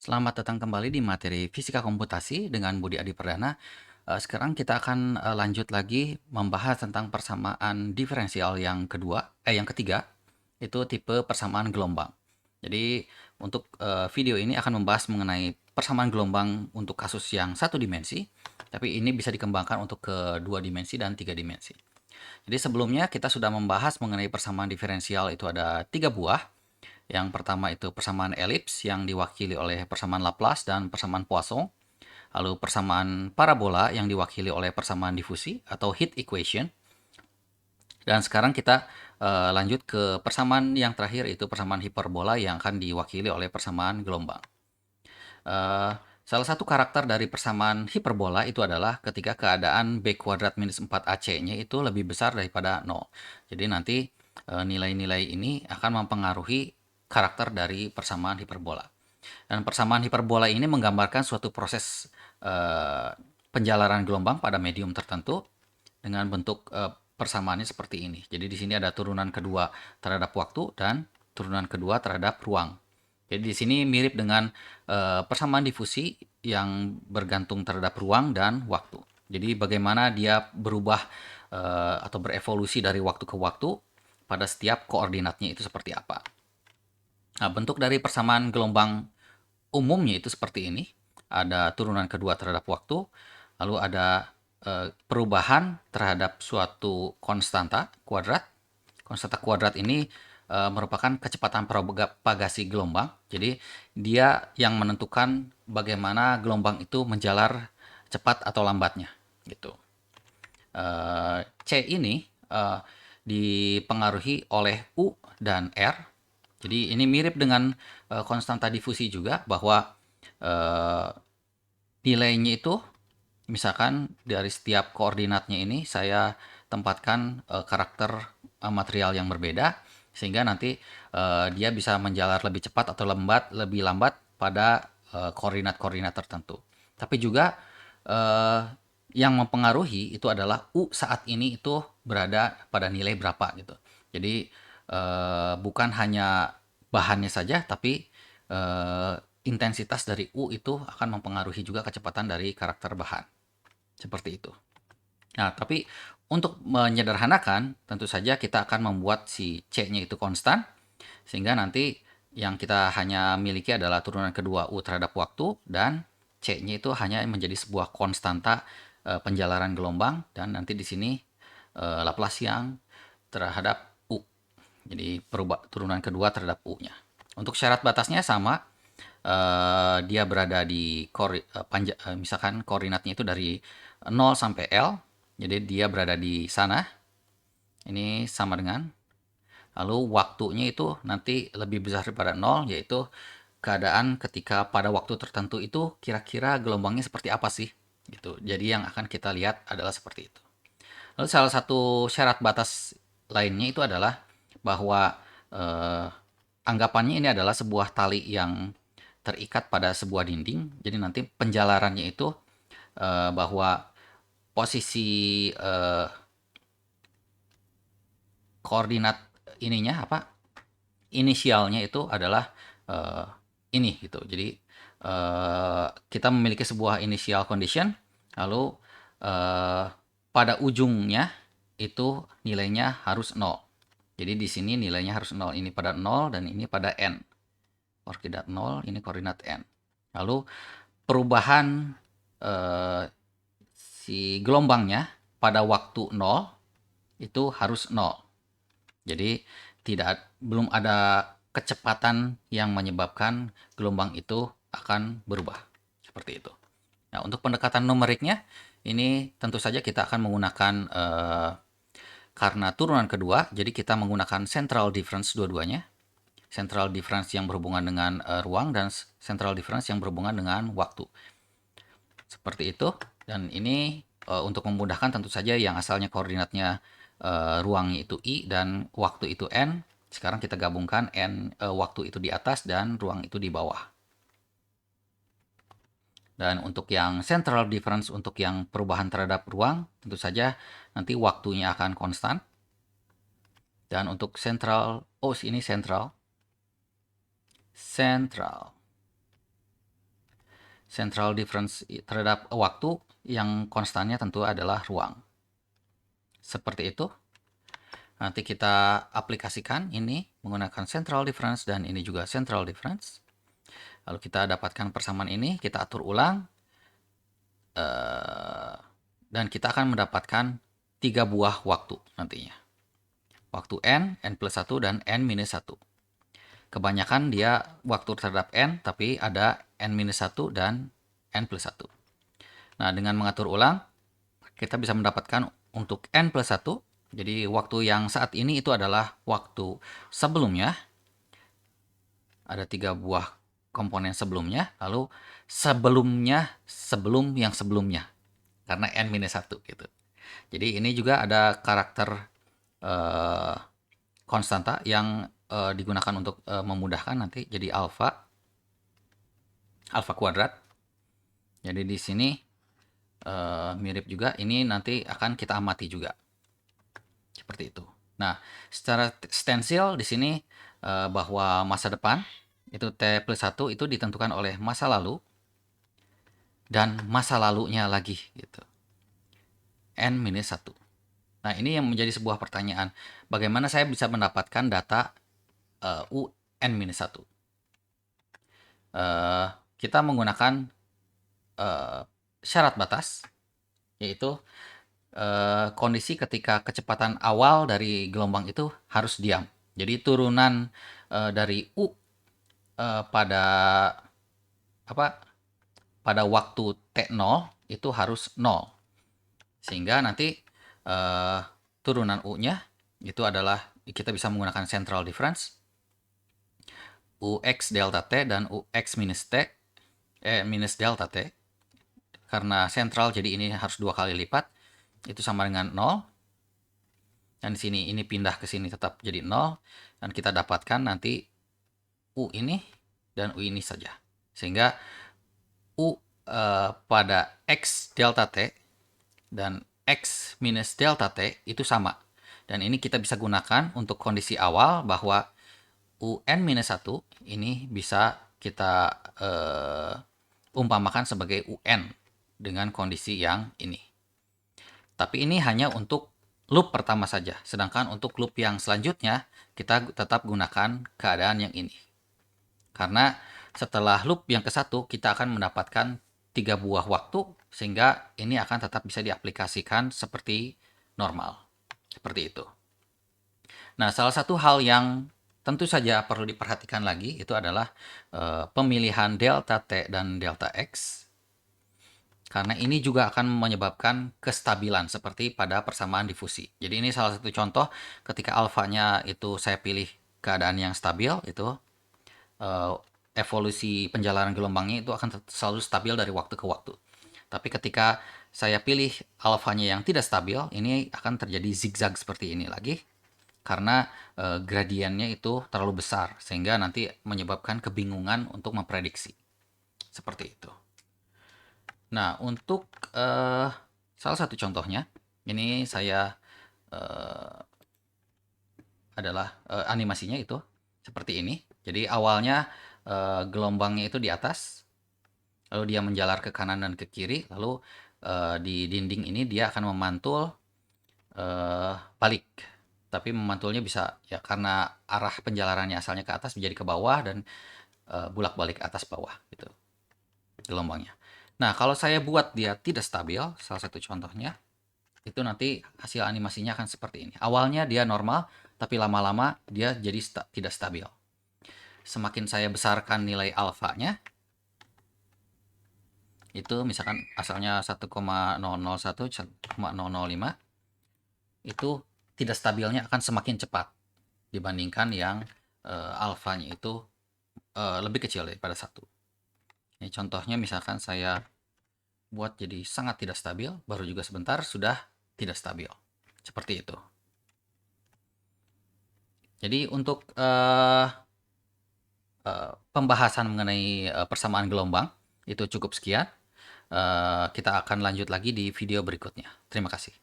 Selamat datang kembali di materi Fisika Komputasi dengan Budi Adi Perdana. Sekarang kita akan lanjut lagi membahas tentang persamaan diferensial yang ketiga, itu tipe persamaan gelombang. Jadi untuk video ini akan membahas mengenai persamaan gelombang untuk kasus yang satu dimensi, tapi ini bisa dikembangkan untuk ke dua dimensi dan tiga dimensi. Jadi sebelumnya kita sudah membahas mengenai persamaan diferensial itu ada tiga buah. Yang pertama itu persamaan elips yang diwakili oleh persamaan Laplace dan persamaan Poisson. Lalu persamaan parabola yang diwakili oleh persamaan difusi atau heat equation. Dan sekarang kita lanjut ke persamaan yang terakhir, itu persamaan hiperbola yang akan diwakili oleh persamaan gelombang. Uh, Salah satu karakter dari persamaan hiperbola itu adalah ketika keadaan b kuadrat minus 4ac-nya itu lebih besar daripada 0. Jadi nanti nilai-nilai ini akan mempengaruhi karakter dari persamaan hiperbola. Dan persamaan hiperbola ini menggambarkan suatu proses penjalaran gelombang pada medium tertentu dengan bentuk persamaannya seperti ini. Jadi di sini ada turunan kedua terhadap waktu dan turunan kedua terhadap ruang. Jadi di sini mirip dengan persamaan difusi yang bergantung terhadap ruang dan waktu. Jadi bagaimana dia berubah atau berevolusi dari waktu ke waktu pada setiap koordinatnya itu seperti apa. Nah, bentuk dari persamaan gelombang umumnya itu seperti ini. Ada turunan kedua terhadap waktu, lalu ada perubahan terhadap suatu konstanta kuadrat. Konstanta kuadrat ini merupakan kecepatan propagasi gelombang. Jadi dia yang menentukan bagaimana gelombang itu menjalar cepat atau lambatnya, gitu. C ini dipengaruhi oleh U dan R. Jadi ini mirip dengan konstanta difusi juga, bahwa eh, nilainya itu misalkan dari setiap koordinatnya ini saya tempatkan karakter material yang berbeda, sehingga nanti dia bisa menjalar lebih cepat atau lebih lambat pada koordinat-koordinat tertentu. Tapi juga eh, yang mempengaruhi itu adalah U saat ini itu berada pada nilai berapa gitu. Jadi bukan hanya bahannya saja, tapi eh, intensitas dari U itu akan mempengaruhi juga kecepatan dari karakter bahan. Seperti itu. Nah, tapi untuk menyederhanakan, tentu saja kita akan membuat si C-nya itu konstan, sehingga nanti yang kita hanya miliki adalah turunan kedua U terhadap waktu, dan C-nya itu hanya menjadi sebuah konstanta penjalaran gelombang, dan nanti di sini Laplacian terhadap U. Jadi turunan kedua terhadap U-nya. Untuk syarat batasnya sama, dia berada di misalkan koordinatnya itu dari 0 sampai L. Jadi dia berada di sana. Ini sama dengan. Lalu waktunya itu nanti lebih besar daripada 0, yaitu keadaan ketika pada waktu tertentu itu kira-kira gelombangnya seperti apa sih? Gitu. Jadi yang akan kita lihat adalah seperti itu. Lalu salah satu syarat batas lainnya itu adalah bahwa eh, anggapannya ini adalah sebuah tali yang terikat pada sebuah dinding. Jadi nanti penjalarannya itu bahwa posisi koordinat ininya apa? Inisialnya itu adalah eh, ini gitu. Jadi kita memiliki sebuah initial condition, lalu eh, pada ujungnya itu nilainya harus 0. Jadi di sini nilainya harus 0. Ini pada 0 dan ini pada n. Koordinat 0, ini koordinat n. Lalu perubahan eh, si gelombangnya pada waktu 0 itu harus 0. Jadi belum ada kecepatan yang menyebabkan gelombang itu akan berubah. Seperti itu. Nah, untuk pendekatan numeriknya ini tentu saja kita akan menggunakan karena turunan kedua, jadi kita menggunakan central difference dua-duanya. Central difference yang berhubungan dengan ruang dan central difference yang berhubungan dengan waktu. Seperti itu. Dan ini untuk memudahkan tentu saja yang asalnya koordinatnya ruangnya itu I dan waktu itu N. Sekarang kita gabungkan waktu itu di atas dan ruang itu di bawah. Dan untuk yang central difference, untuk yang perubahan terhadap ruang, tentu saja nanti waktunya akan konstan. Dan untuk central, ini central. Central. Central difference terhadap waktu, yang konstannya tentu adalah ruang. Seperti itu. Nanti kita aplikasikan ini menggunakan central difference dan ini juga central difference. Lalu kita dapatkan persamaan ini, kita atur ulang. Dan kita akan mendapatkan 3 buah waktu nantinya. Waktu n plus 1, dan n minus 1. Kebanyakan dia waktu terhadap n, tapi ada n minus 1 dan n plus 1. Nah, dengan mengatur ulang, kita bisa mendapatkan untuk n plus 1. Jadi waktu yang saat ini itu adalah waktu sebelumnya. Ada 3 buah komponen sebelumnya, lalu sebelumnya sebelum yang sebelumnya. Karena n minus 1 gitu. Jadi ini juga ada karakter konstanta yang digunakan untuk memudahkan nanti jadi alfa kuadrat. Jadi di sini mirip juga, ini nanti akan kita amati juga. Seperti itu. Nah, secara stensil di sini bahwa masa depan itu T plus 1 itu ditentukan oleh masa lalu dan masa lalunya lagi gitu. N minus 1. Nah, ini yang menjadi sebuah pertanyaan. Bagaimana saya bisa mendapatkan data U n minus 1? Kita menggunakan syarat batas, yaitu kondisi ketika kecepatan awal dari gelombang itu harus diam. Jadi turunan dari U pada waktu T0 itu harus 0. Sehingga nanti turunan U-nya itu adalah, kita bisa menggunakan central difference, UX delta T dan UX minus T, minus delta T. Karena central, jadi ini harus 2 kali lipat. Itu sama dengan 0. Dan di sini ini pindah ke sini tetap jadi 0. Dan kita dapatkan nanti U ini dan U ini saja. Sehingga U pada X delta T dan X minus delta T itu sama. Dan ini kita bisa gunakan untuk kondisi awal bahwa UN minus 1 ini bisa kita umpamakan sebagai UN dengan kondisi yang ini. Tapi ini hanya untuk loop pertama saja. Sedangkan untuk loop yang selanjutnya kita tetap gunakan keadaan yang ini. Karena setelah loop yang ke-1 kita akan mendapatkan 3 buah waktu, sehingga ini akan tetap bisa diaplikasikan seperti normal. Seperti itu. Nah, salah satu hal yang tentu saja perlu diperhatikan lagi itu adalah pemilihan delta T dan delta X. Karena ini juga akan menyebabkan kestabilan seperti pada persamaan difusi. Jadi ini salah satu contoh ketika alfanya itu saya pilih keadaan yang stabil, itu evolusi penjalanan gelombangnya itu akan selalu stabil dari waktu ke waktu. Tapi ketika saya pilih alfanya yang tidak stabil, ini akan terjadi zigzag seperti ini lagi. Karena gradiennya itu terlalu besar, sehingga nanti menyebabkan kebingungan untuk memprediksi. Seperti itu. Nah, untuk salah satu contohnya, ini saya adalah animasinya itu seperti ini. Jadi awalnya gelombangnya itu di atas, lalu dia menjalar ke kanan dan ke kiri, lalu di dinding ini dia akan memantul balik. Tapi memantulnya bisa ya karena arah penjalarannya asalnya ke atas menjadi ke bawah dan bolak-balik atas bawah gitu gelombangnya. Nah, kalau saya buat dia tidak stabil, salah satu contohnya, itu nanti hasil animasinya akan seperti ini. Awalnya dia normal, tapi lama-lama dia jadi tidak stabil. Semakin saya besarkan nilai alfanya, itu misalkan asalnya 1,001, 1,005, itu tidak stabilnya akan semakin cepat dibandingkan yang alfanya itu lebih kecil daripada 1. Ini contohnya misalkan saya buat jadi sangat tidak stabil, baru juga sebentar sudah tidak stabil. Seperti itu. Jadi untuk pembahasan mengenai persamaan gelombang itu cukup sekian. Kita akan lanjut lagi di video berikutnya. Terima kasih.